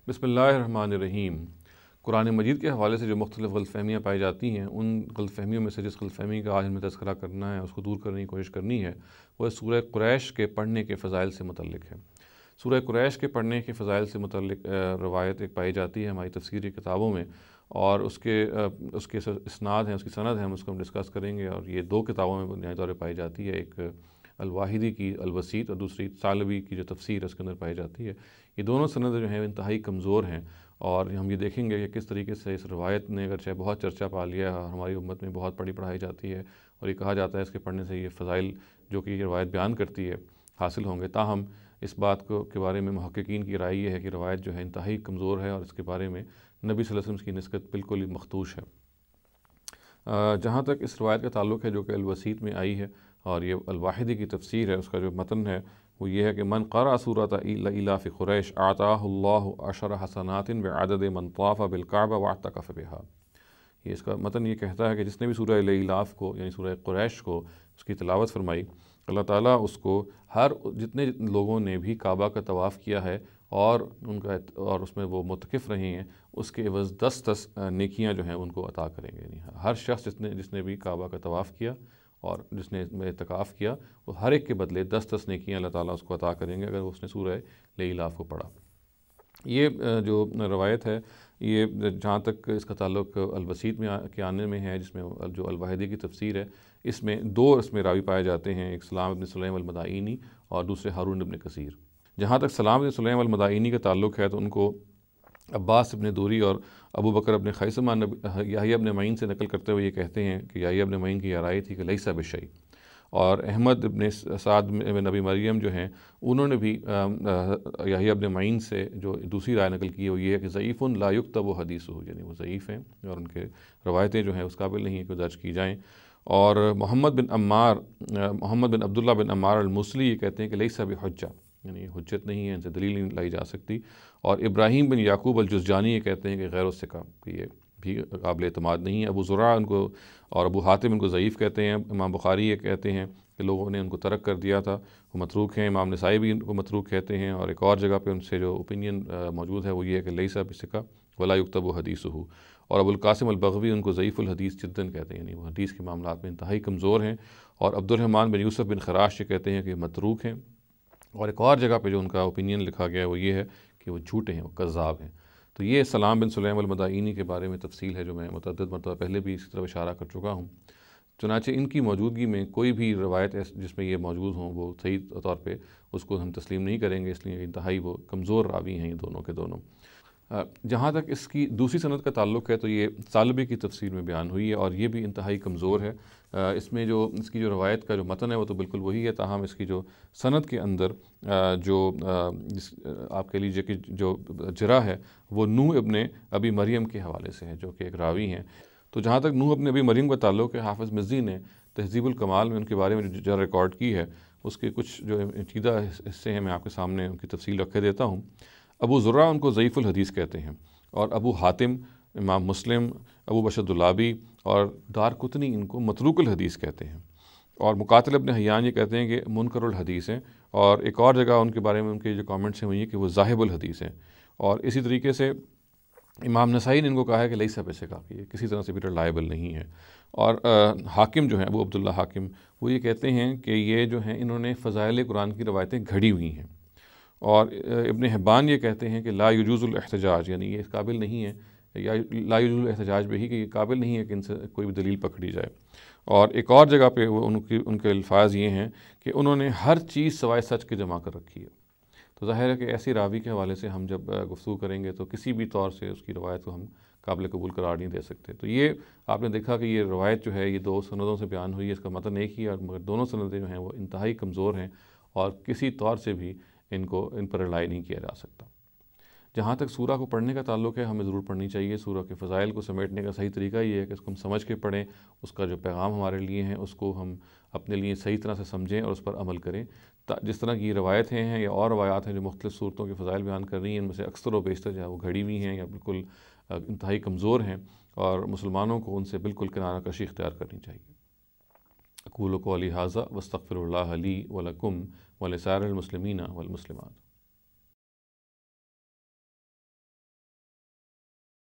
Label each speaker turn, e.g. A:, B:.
A: बिस्मिल्लाहिर्रहमानिर्रहीम। कुरान मजीद के हवाले से जो मुख्तलिफ़ गलत फ़हमियाँ पाई जाती हैं, उन गलत फ़हमियों में से जिस गलत फ़हमी का आज हमें तज़किरा करना है, उसको दूर करने की कोशिश करनी है, वह सूरह कुरैश के पढ़ने के फ़ज़ाइल से मुतल्लिक़ है। सूरह कुरैश के पढ़ने के फ़ज़ाइल से मुतल्लिक़ रवायत एक पाई जाती है हमारी तफ़सीरी किताबों में, और उसके इस्नाद हैं, उसकी सनद है, हम उसको डिस्कस करेंगे। और ये दो किताबों में बुनियादी तौर पर पाई जाती है, एक अल-वाहिदी की अल-वसीत और दूसरी सालबी की जो तफ़सीर है उसके अंदर पाई जाती है। ये दोनों सनद जो हैं इंतहाई कमज़ोर हैं, और हम ये देखेंगे कि किस तरीके से इस रवायत ने अगरचे बहुत चर्चा पा लिया है, हमारी उम्मत में बहुत पढ़ाई जाती है, और ये कहा जाता है इसके पढ़ने से ये फ़ज़ाइल जो कि ये रवायत बयान करती है हासिल होंगे। ताहम इस बात को के बारे में मुहक्किकीन की राय ये है कि रवायत जो है इंतहाई कमज़ोर है, और इसके बारे में नबी सल्लल्लाहु अलैहि वसल्लम की निस्बत बिल्कुल ही मखदूश है। जहाँ तक इस रवायत का ताल्लुक़ है जो कि अल-वसीत में आई है, और ये अल-वाहिदी की तफ़सीर है, उसका जो मतन है वो ये है कि मन क़रा सूरत इलाफ़ि क़ुरैश आताहुल्लाहु अशर हसनातिन बिअदद मन ताफ़ बिल-काबा वअतकफ़ बिहा। ये इसका मतन ये कहता है कि जिसने भी सूरह इलाफ़ को यानी सूरह कुरैश को उसकी तिलावत फरमाई, अल्लाह ताला उसको हर जितने लोगों ने भी काबा का तवाफ़ किया है और उसमें वो मुतकिफ़ रहे हैं, उसके एवज़ 10 नेकियां जो हैं उनको अता करेंगे। यानी हर शख्स जिसने भी काबा का तवाफ़ किया और जिसने इत्तिकाफ़ किया, वो हर एक के बदले 10 नेकियां अल्लाह ताला उसको अता करेंगे अगर उसने सूरह इलाफ़ को पढ़ा। ये जो रवायत है, ये जहाँ तक इसका ताल्लुक़ अल-वसीत के आने में है, जिसमें जो अल-वाहिदी की तफ़सीर है, इसमें दो इसमें रावी पाए जाते हैं, एक सलाम इब्न सुलैम अल-मदाइनी और दूसरे हारून इब्न कसीर। जहाँ तक सलाम इब्न सुलैम अल-मदाइनी का ताल्लुक़ है तो उनको अब्बास इब्न दूरी और अबू बकर इब्न खैसमा याहिया इब्न मईन से नकल करते हुए ये कहते हैं कि याहिया इब्न मईन की यह राय थी कि लैसा बिशै। और अहमद इब्न साद इब्न नबी मरियम जो हैं, उन्होंने भी याहिया इब्न मईन से जो दूसरी राय नकल की है वो ये है कि ज़ईफ़ुन ला युक्तबु हदीसुहु, यानी वो ज़ईफ़ हैं और उनके रवायतें जो हैं उस काबिल नहीं है कि दर्ज की जाएँ। और मोहम्मद बिन अब्दुल्ला बिन अम्मार अल-मुसली ये कहते हैं कि लैसा बिहुज्जा, यानी हुज्जत नहीं है, इनसे दलील नहीं लाई जा सकती। और इब्राहीम बिन याकूब अल-जुज़जानी ये कहते हैं कि गैर सिका, कि ये भी काबिल एतमाद नहीं है। अबू ज़ुरा उनको और अबू हातिम इनको ज़ईफ़ कहते हैं। इमाम बुखारी ये कहते हैं कि लोगों ने उनको तरक कर दिया था, वो मतरूक हैं। इमाम नसाई भी इनको मतरूक कहते हैं, और एक और जगह पे उनसे जो ओपिनियन मौजूद है वो ये है कि लैसा बिसिका वला युक्तबु हदीसुहु। और अबुल कासिम अल-बग़वी उनको ज़ईफ़ुल हदीस जिद्दन कहते हैं, यानी वो हदीस के मामलात में इंतहाई कमज़ोर हैं। और अब्दुर्रहमान बिन यूसुफ़ बिन ख़राश ये कहते हैं कि मतरूक हैं। और एक और जगह पे जो उनका ओपिनियन लिखा गया है वो ये है कि वो झूठे हैं, वो कज़्ज़ाब हैं। तो ये सलाम बिन सुलैम अल-मदाइनी के बारे में तफ़सील है जो मैं मुतअद्दिद मरतबा पहले भी इसी तरफ इशारा कर चुका हूँ। चुनांचे इनकी मौजूदगी में कोई भी रवायत जिसमें ये मौजूद हों वो सही तौर पे उसको हम तस्लीम नहीं करेंगे, इसलिए इंतहाई वो कमज़ोर रावी हैं ये दोनों के दोनों। जहाँ तक इसकी दूसरी सनद का ताल्लुक़ है तो ये सालबी की तफ़सीर में बयान हुई है, और ये भी इंतहाई कमज़ोर है। इसमें जो इसकी जो रवायत का जो मतन है वो तो बिल्कुल वही है, ताहम इसकी जो सनद के अंदर आप कह लीजिए कि जो जरा है वो नूह इब्न अबी मरियम के हवाले से है, जो कि एक रावी हैं। तो जहाँ तक नूह इब्न अबी मरियम का ताल्लुक़ है, हाफ़िज़ मिज़्ज़ी ने तहज़ीबुल कमाल में उनके बारे में जो जरा रिकॉर्ड की है उसके कुछ जो चीदा हिस्से हैं मैं आपके सामने उनकी तफ़सील रखे देता हूँ। अबू ज़ुर्रा उनको ज़ईफ़ुल हदीस कहते हैं, और अबू हातिम, इमाम मुस्लिम, अबू बशर दुलाबी और दारक़ुतनी इनको मतरूकुल हदीस कहते हैं। और मुक़ातिल इब्न हय्यान ये कहते हैं कि मुनकरुल हदीस हैं। और एक और जगह उनके बारे में उनके जो कमेंट्स हैं वो ये कि वो ज़ाहिबुल हदीस हैं। और इसी तरीके से इमाम नसाई ने इनको कहा है कि लैसा बिसिका, कि ये किसी तरह से भी रिलायबल नहीं है। और हाकिम जो हैं अबू अब्दुल्ला हाकिम, वो ये कहते हैं कि ये जो हैं इन्होंने फ़ज़ाइल कुरान की रवायतें घड़ी हुई हैं। और इब्न हिब्बान ये कहते हैं कि ला युजूज़ुल एहतजाज, यानी ये इस काबिल नहीं है, या ला युजूज़ुल एहतजाज भी ही कि ये काबिल नहीं है कि इनसे कोई भी दलील पकड़ी जाए। और एक और जगह पे वो उनके अल्फाज ये हैं कि उन्होंने हर चीज़ सवाए सच के जमा कर रखी है। तो ज़ाहिर है कि ऐसी रावी के हवाले से हम जब गुफ्तगू करेंगे तो किसी भी तौर से उसकी रवायत को हम काबिल कबूल करार नहीं दे सकते। तो ये आपने देखा कि ये रवायत जो है ये दो सनदों से बयान हुई है, इसका मतन एक ही है, मगर दोनों सनदें जो हैं वो इंतहाई कमज़ोर हैं और किसी तौर से भी इन पर रिलाई नहीं किया जा सकता। जहाँ तक सूरा को पढ़ने का ताल्लुक़ है, हमें ज़रूर पढ़नी चाहिए। सूरा के फ़ज़ाइल को समेटने का सही तरीका ये है कि इसको हम समझ के पढ़ें, उसका जो पैगाम हमारे लिए हैं उसको हम अपने लिए सही तरह से समझें और उस पर अमल करें। जिस तरह की रवायतें हैं या और रवायात हैं जो मुख्तलिफ़ सूरतों के फ़ज़ाइल बयान कर रही हैं, इनमें से अक्सर व बेशतर जो है वो घड़ी हुई हैं या बिल्कुल انتہائی کمزور ہیں، اور مسلمانوں کو ان سے بالکل کنارہ کشی اختیار کرنی چاہیے۔ اقول قولی ھذا واستغفر اللہ لی ولکم ولسائر المسلمین والمسلمات۔